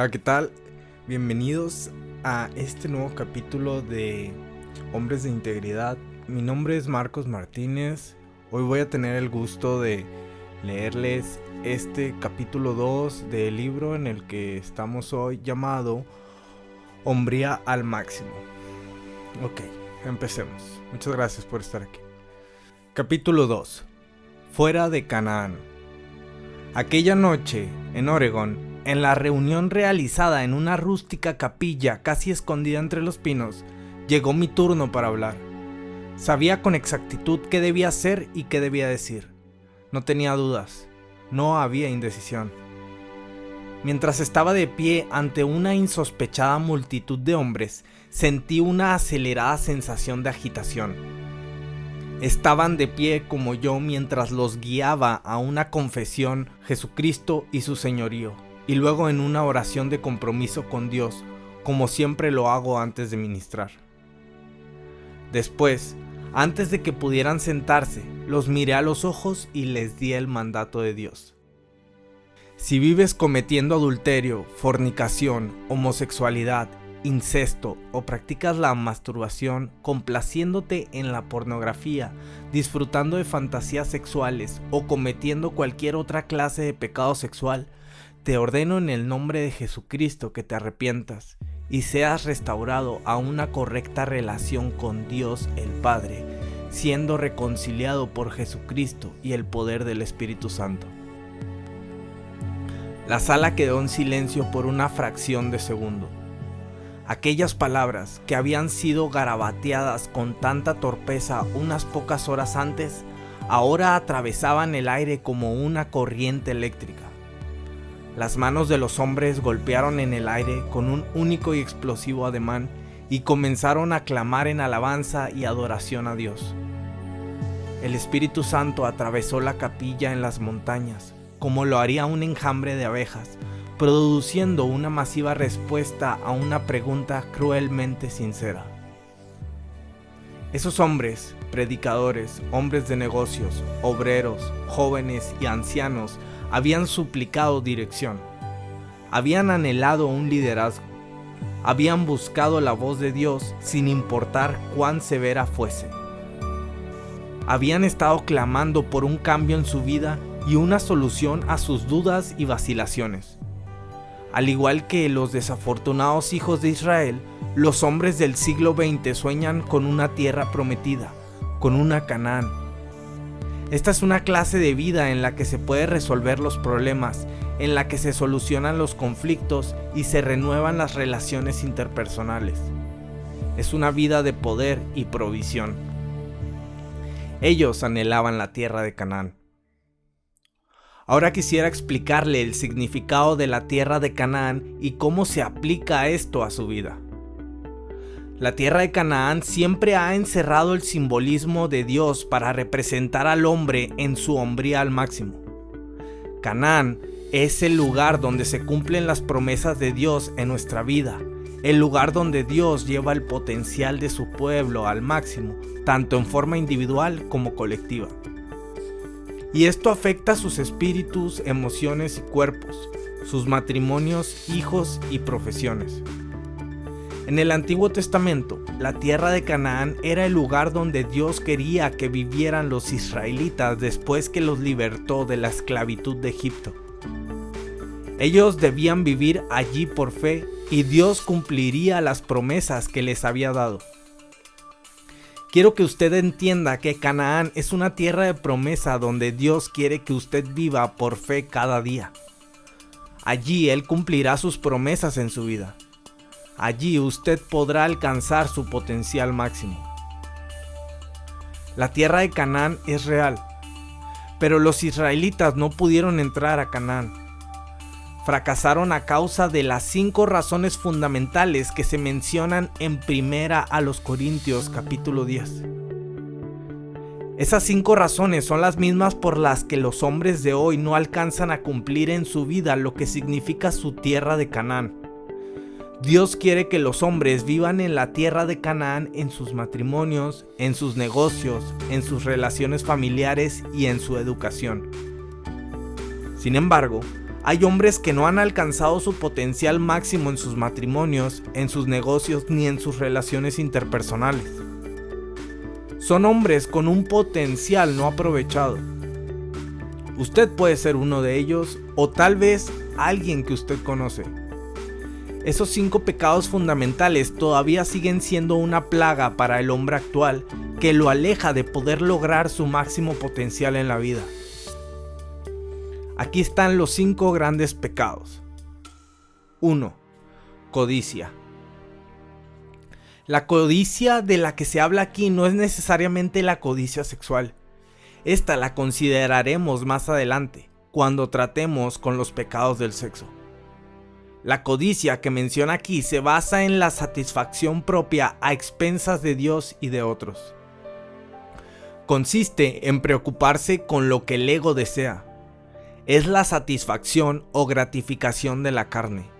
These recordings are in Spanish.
Hola, ¿qué tal? Bienvenidos a este nuevo capítulo de Hombres de Integridad. Mi nombre es Marcos Martínez. Hoy voy a tener el gusto de leerles este capítulo 2 del libro en el que estamos hoy, llamado Hombría al Máximo. Ok, empecemos. Muchas gracias por estar aquí. Capítulo 2. Fuera de Canaán. Aquella noche, en Oregón, en la reunión realizada en una rústica capilla casi escondida entre los pinos, llegó mi turno para hablar. Sabía con exactitud qué debía hacer y qué debía decir. No tenía dudas. No había indecisión. Mientras estaba de pie ante una insospechada multitud de hombres, sentí una acelerada sensación de agitación. Estaban de pie como yo mientras los guiaba a una confesión, Jesucristo y su señorío, y luego en una oración de compromiso con Dios, como siempre lo hago antes de ministrar. Después, antes de que pudieran sentarse, los miré a los ojos y les di el mandato de Dios. Si vives cometiendo adulterio, fornicación, homosexualidad, incesto o practicas la masturbación, complaciéndote en la pornografía, disfrutando de fantasías sexuales o cometiendo cualquier otra clase de pecado sexual, te ordeno en el nombre de Jesucristo que te arrepientas y seas restaurado a una correcta relación con Dios el Padre, siendo reconciliado por Jesucristo y el poder del Espíritu Santo. La sala quedó en silencio por una fracción de segundo. Aquellas palabras que habían sido garabateadas con tanta torpeza unas pocas horas antes, ahora atravesaban el aire como una corriente eléctrica. Las manos de los hombres golpearon en el aire con un único y explosivo ademán y comenzaron a clamar en alabanza y adoración a Dios. El Espíritu Santo atravesó la capilla en las montañas, como lo haría un enjambre de abejas, produciendo una masiva respuesta a una pregunta cruelmente sincera. Esos hombres, predicadores, hombres de negocios, obreros, jóvenes y ancianos, habían suplicado dirección, habían anhelado un liderazgo, habían buscado la voz de Dios sin importar cuán severa fuese. Habían estado clamando por un cambio en su vida y una solución a sus dudas y vacilaciones. Al igual que los desafortunados hijos de Israel, los hombres del siglo XX sueñan con una tierra prometida, con una Canaán. Esta es una clase de vida en la que se pueden resolver los problemas, en la que se solucionan los conflictos y se renuevan las relaciones interpersonales. Es una vida de poder y provisión. Ellos anhelaban la tierra de Canaán. Ahora quisiera explicarle el significado de la tierra de Canaán y cómo se aplica esto a su vida. La tierra de Canaán siempre ha encerrado el simbolismo de Dios para representar al hombre en su hombría al máximo. Canaán es el lugar donde se cumplen las promesas de Dios en nuestra vida, el lugar donde Dios lleva el potencial de su pueblo al máximo, tanto en forma individual como colectiva. Y esto afecta sus espíritus, emociones y cuerpos, sus matrimonios, hijos y profesiones. En el Antiguo Testamento, la tierra de Canaán era el lugar donde Dios quería que vivieran los israelitas después que los libertó de la esclavitud de Egipto. Ellos debían vivir allí por fe y Dios cumpliría las promesas que les había dado. Quiero que usted entienda que Canaán es una tierra de promesa donde Dios quiere que usted viva por fe cada día. Allí Él cumplirá sus promesas en su vida. Allí usted podrá alcanzar su potencial máximo. La tierra de Canaán es real, pero los israelitas no pudieron entrar a Canaán. Fracasaron a causa de las 5 razones fundamentales que se mencionan en 1 Corintios capítulo 10. Esas 5 razones son las mismas por las que los hombres de hoy no alcanzan a cumplir en su vida lo que significa su tierra de Canaán. Dios quiere que los hombres vivan en la tierra de Canaán en sus matrimonios, en sus negocios, en sus relaciones familiares y en su educación. Sin embargo, Hay hombres que no han alcanzado su potencial máximo en sus matrimonios, en sus negocios ni en sus relaciones interpersonales. Son hombres con un potencial no aprovechado. Usted puede ser uno de ellos o tal vez alguien que usted conoce. Esos 5 pecados fundamentales todavía siguen siendo una plaga para el hombre actual que lo aleja de poder lograr su máximo potencial en la vida. Aquí están los 5 grandes pecados. 1. Codicia. La codicia de la que se habla aquí no es necesariamente la codicia sexual. Esta la consideraremos más adelante, cuando tratemos con los pecados del sexo. La codicia que menciona aquí se basa en la satisfacción propia a expensas de Dios y de otros. Consiste en preocuparse con lo que el ego desea. Es la satisfacción o gratificación de la carne.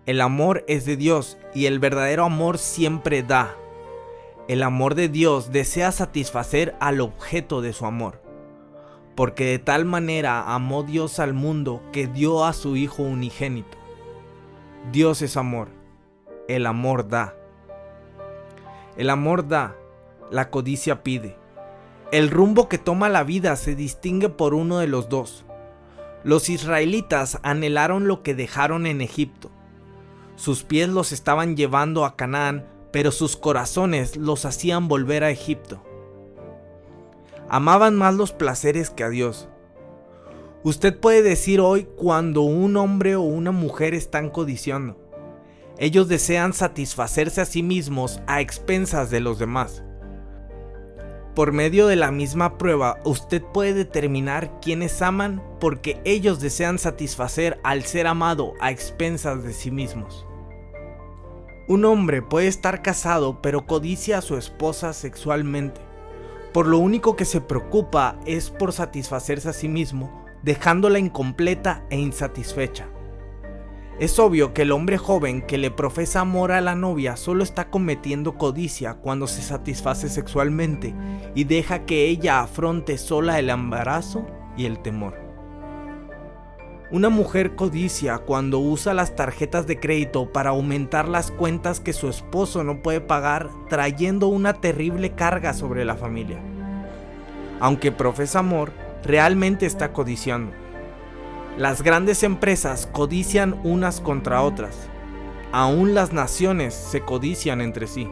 El amor es de Dios y el verdadero amor siempre da. El amor de Dios desea satisfacer al objeto de su amor, porque de tal manera amó Dios al mundo que dio a su Hijo unigénito. Dios es amor, el amor da. El amor da, la codicia pide. El rumbo que toma la vida se distingue por uno de los dos. Los israelitas anhelaron lo que dejaron en Egipto. Sus pies los estaban llevando a Canaán, pero sus corazones los hacían volver a Egipto. Amaban más los placeres que a Dios. Usted puede decir hoy cuando un hombre o una mujer están codiciando. Ellos desean satisfacerse a sí mismos a expensas de los demás. Por medio de la misma prueba, usted puede determinar quiénes aman porque ellos desean satisfacer al ser amado a expensas de sí mismos. Un hombre puede estar casado pero codicia a su esposa sexualmente. Por lo único que se preocupa es por satisfacerse a sí mismo, dejándola incompleta e insatisfecha. Es obvio que el hombre joven que le profesa amor a la novia solo está cometiendo codicia cuando se satisface sexualmente y deja que ella afronte sola el embarazo y el temor. Una mujer codicia cuando usa las tarjetas de crédito para aumentar las cuentas que su esposo no puede pagar, trayendo una terrible carga sobre la familia. Aunque profesa amor, realmente está codiciando. Las grandes empresas codician unas contra otras. Aún las naciones se codician entre sí.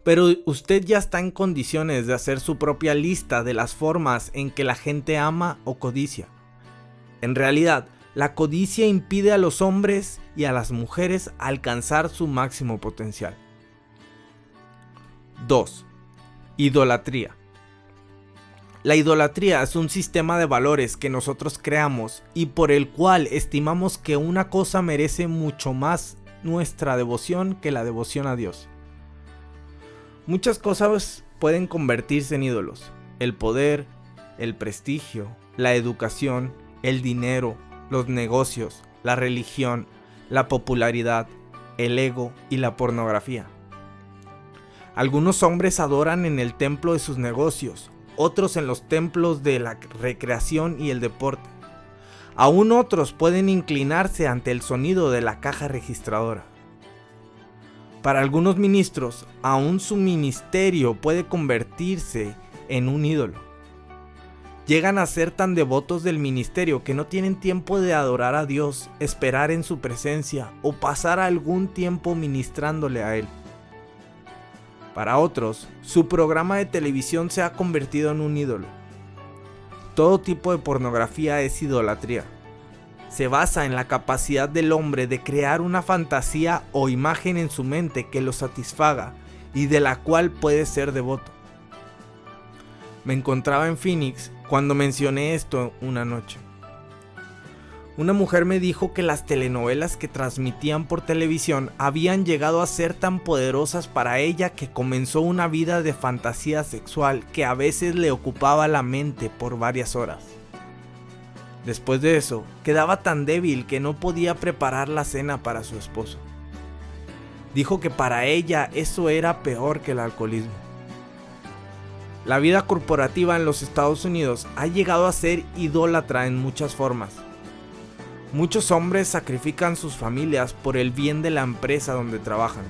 Pero usted ya está en condiciones de hacer su propia lista de las formas en que la gente ama o codicia. En realidad, la codicia impide a los hombres y a las mujeres alcanzar su máximo potencial. 2. Idolatría. La idolatría es un sistema de valores que nosotros creamos y por el cual estimamos que una cosa merece mucho más nuestra devoción que la devoción a Dios. Muchas cosas pueden convertirse en ídolos: el poder, el prestigio, la educación, el dinero, los negocios, la religión, la popularidad, el ego y la pornografía. Algunos hombres adoran en el templo de sus negocios, otros en los templos de la recreación y el deporte. Aún otros pueden inclinarse ante el sonido de la caja registradora. Para algunos ministros, aún su ministerio puede convertirse en un ídolo. Llegan a ser tan devotos del ministerio que no tienen tiempo de adorar a Dios, esperar en su presencia o pasar algún tiempo ministrándole a Él. Para otros, su programa de televisión se ha convertido en un ídolo. Todo tipo de pornografía es idolatría. Se basa en la capacidad del hombre de crear una fantasía o imagen en su mente que lo satisfaga y de la cual puede ser devoto. Me encontraba en Phoenix cuando mencioné esto una noche. Una mujer me dijo que las telenovelas que transmitían por televisión habían llegado a ser tan poderosas para ella que comenzó una vida de fantasía sexual que a veces le ocupaba la mente por varias horas. Después de eso, quedaba tan débil que no podía preparar la cena para su esposo. Dijo que para ella eso era peor que el alcoholismo. La vida corporativa en los Estados Unidos ha llegado a ser idólatra en muchas formas. Muchos hombres sacrifican sus familias por el bien de la empresa donde trabajan.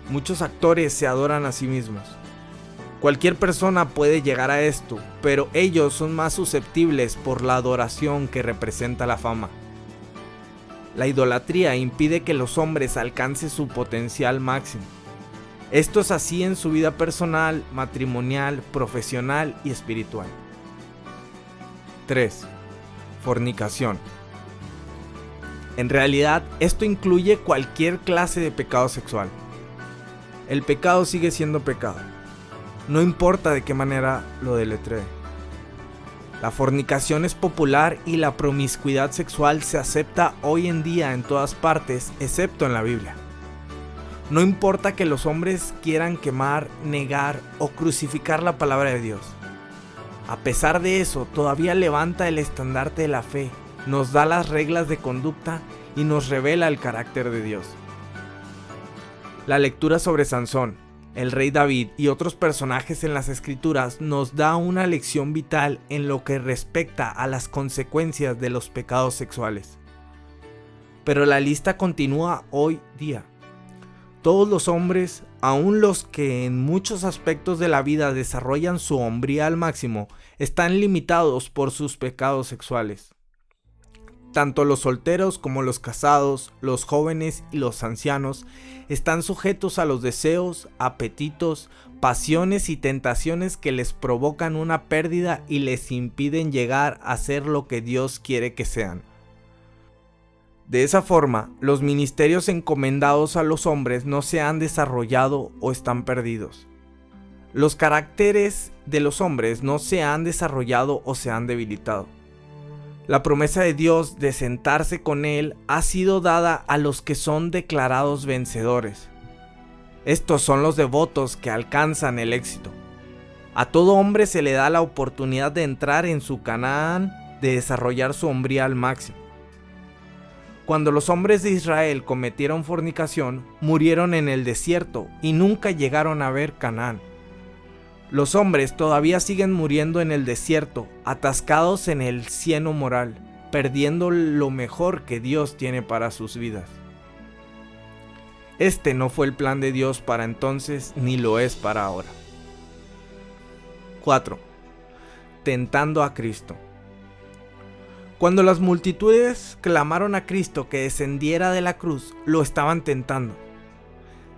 Muchos actores se adoran a sí mismos. Cualquier persona puede llegar a esto, pero ellos son más susceptibles por la adoración que representa la fama. La idolatría impide que los hombres alcancen su potencial máximo. Esto es así en su vida personal, matrimonial, profesional y espiritual. 3. Fornicación. En realidad, esto incluye cualquier clase de pecado sexual. El pecado sigue siendo pecado. No importa de qué manera lo deletree. La fornicación es popular y la promiscuidad sexual se acepta hoy en día en todas partes, excepto en la Biblia. No importa que los hombres quieran quemar, negar o crucificar la palabra de Dios. A pesar de eso, todavía levanta el estandarte de la fe, nos da las reglas de conducta y nos revela el carácter de Dios. La lectura sobre Sansón, el rey David y otros personajes en las escrituras nos da una lección vital en lo que respecta a las consecuencias de los pecados sexuales. Pero la lista continúa hoy día. Todos los hombres, aun los que en muchos aspectos de la vida desarrollan su hombría al máximo, están limitados por sus pecados sexuales. Tanto los solteros como los casados, los jóvenes y los ancianos están sujetos a los deseos, apetitos, pasiones y tentaciones que les provocan una pérdida y les impiden llegar a ser lo que Dios quiere que sean. De esa forma, los ministerios encomendados a los hombres no se han desarrollado o están perdidos. Los caracteres de los hombres no se han desarrollado o se han debilitado. La promesa de Dios de sentarse con Él ha sido dada a los que son declarados vencedores. Estos son los devotos que alcanzan el éxito. A todo hombre se le da la oportunidad de entrar en su Canaán, de desarrollar su hombría al máximo. Cuando los hombres de Israel cometieron fornicación, murieron en el desierto y nunca llegaron a ver Canaán. Los hombres todavía siguen muriendo en el desierto, atascados en el cieno moral, perdiendo lo mejor que Dios tiene para sus vidas. Este no fue el plan de Dios para entonces, ni lo es para ahora. 4. Tentando a Cristo. Cuando las multitudes clamaron a Cristo que descendiera de la cruz, lo estaban tentando.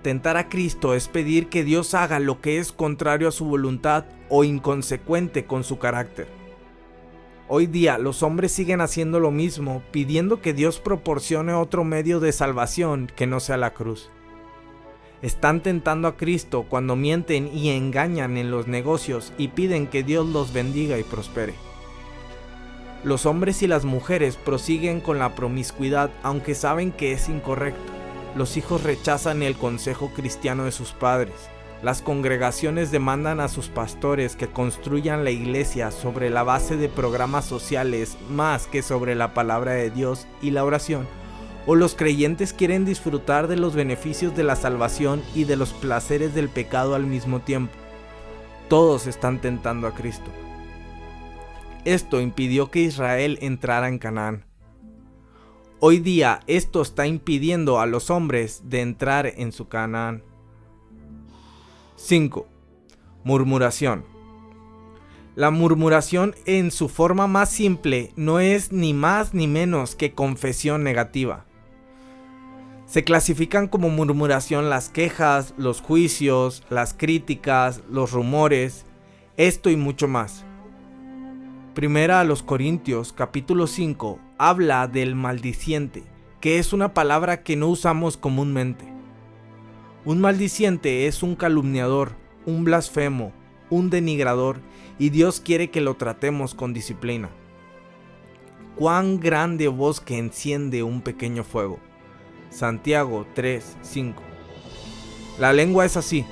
Tentar a Cristo es pedir que Dios haga lo que es contrario a su voluntad o inconsecuente con su carácter. Hoy día los hombres siguen haciendo lo mismo, pidiendo que Dios proporcione otro medio de salvación que no sea la cruz. Están tentando a Cristo cuando mienten y engañan en los negocios y piden que Dios los bendiga y prospere. Los hombres y las mujeres prosiguen con la promiscuidad aunque saben que es incorrecto. Los hijos rechazan el consejo cristiano de sus padres. Las congregaciones demandan a sus pastores que construyan la iglesia sobre la base de programas sociales más que sobre la palabra de Dios y la oración. O los creyentes quieren disfrutar de los beneficios de la salvación y de los placeres del pecado al mismo tiempo. Todos están tentando a Cristo. Esto impidió que Israel entrara en Canaán. Hoy día esto está impidiendo a los hombres de entrar en su Canaán. 5. Murmuración. La murmuración en su forma más simple no es ni más ni menos que confesión negativa. Se clasifican como murmuración las quejas, los juicios, las críticas, los rumores, esto y mucho más. Primera a los Corintios, capítulo 5, habla del maldiciente, que es una palabra que no usamos comúnmente. Un maldiciente es un calumniador, un blasfemo, un denigrador, y Dios quiere que lo tratemos con disciplina. Cuán grande bosque enciende un pequeño fuego. Santiago 3:5. La lengua es así.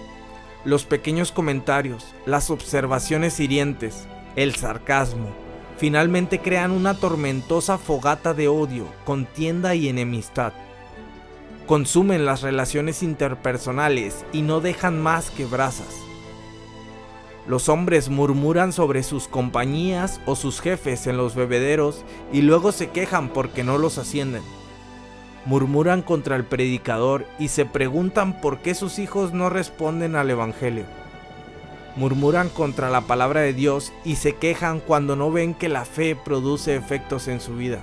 Los pequeños comentarios, las observaciones hirientes, el sarcasmo, finalmente crean una tormentosa fogata de odio, contienda y enemistad. Consumen las relaciones interpersonales y no dejan más que brasas. Los hombres murmuran sobre sus compañías o sus jefes en los bebederos y luego se quejan porque no los ascienden. Murmuran contra el predicador y se preguntan por qué sus hijos no responden al evangelio. Murmuran contra la palabra de Dios y se quejan cuando no ven que la fe produce efectos en su vida.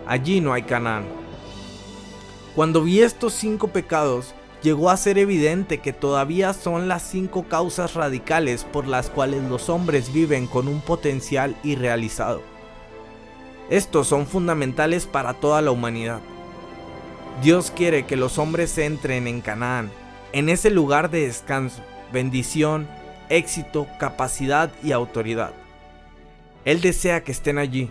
Allí no hay Canaán. Cuando vi estos 5 pecados, llegó a ser evidente que todavía son las 5 causas radicales por las cuales los hombres viven con un potencial irrealizado. Estos son fundamentales para toda la humanidad. Dios quiere que los hombres entren en Canaán, en ese lugar de descanso, bendición, éxito, capacidad y autoridad. Él desea que estén allí.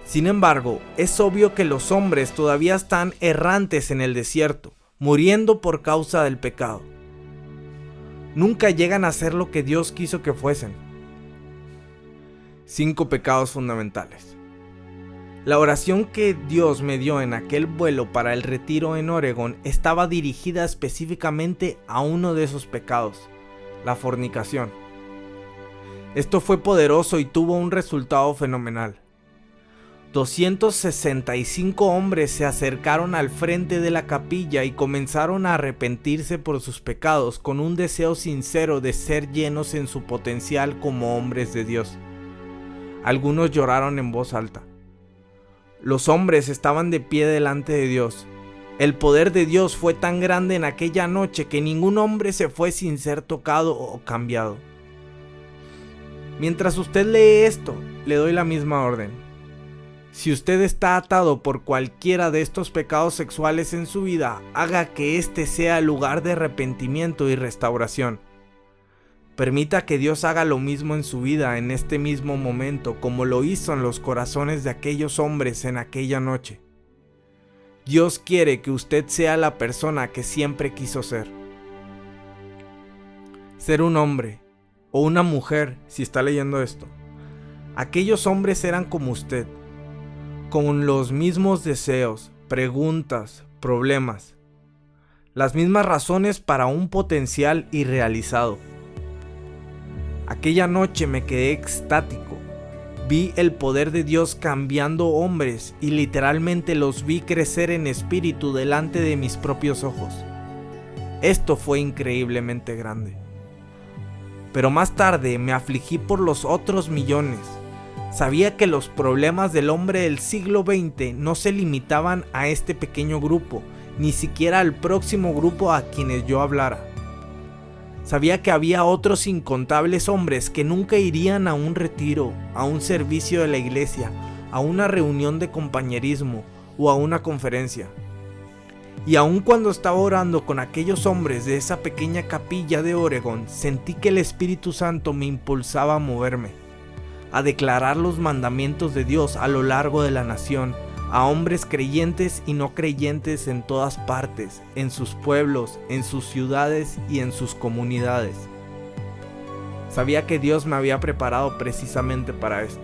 Sin embargo, es obvio que los hombres todavía están errantes en el desierto, muriendo por causa del pecado. Nunca llegan a ser lo que Dios quiso que fuesen. 5 pecados fundamentales. La oración que Dios me dio en aquel vuelo para el retiro en Oregón estaba dirigida específicamente a uno de esos pecados, la fornicación. Esto fue poderoso y tuvo un resultado fenomenal. 265 hombres se acercaron al frente de la capilla y comenzaron a arrepentirse por sus pecados con un deseo sincero de ser llenos en su potencial como hombres de Dios. Algunos lloraron en voz alta. Los hombres estaban de pie delante de Dios. El poder de Dios fue tan grande en aquella noche que ningún hombre se fue sin ser tocado o cambiado. Mientras usted lee esto, le doy la misma orden. Si usted está atado por cualquiera de estos pecados sexuales en su vida, haga que este sea el lugar de arrepentimiento y restauración. Permita que Dios haga lo mismo en su vida en este mismo momento, como lo hizo en los corazones de aquellos hombres en aquella noche. Dios quiere que usted sea la persona que siempre quiso ser. Ser un hombre o una mujer, si está leyendo esto. Aquellos hombres eran como usted, con los mismos deseos, preguntas, problemas, las mismas razones para un potencial irrealizado. Aquella noche me quedé extático. Vi el poder de Dios cambiando hombres y literalmente los vi crecer en espíritu delante de mis propios ojos. Esto fue increíblemente grande. Pero más tarde me afligí por los otros millones. Sabía que los problemas del hombre del siglo XX no se limitaban a este pequeño grupo, ni siquiera al próximo grupo a quienes yo hablara. Sabía que había otros incontables hombres que nunca irían a un retiro, a un servicio de la iglesia, a una reunión de compañerismo o a una conferencia. Y aun cuando estaba orando con aquellos hombres de esa pequeña capilla de Oregón, sentí que el Espíritu Santo me impulsaba a moverme, a declarar los mandamientos de Dios a lo largo de la nación, a hombres creyentes y no creyentes en todas partes, en sus pueblos, en sus ciudades y en sus comunidades. Sabía que Dios me había preparado precisamente para esto.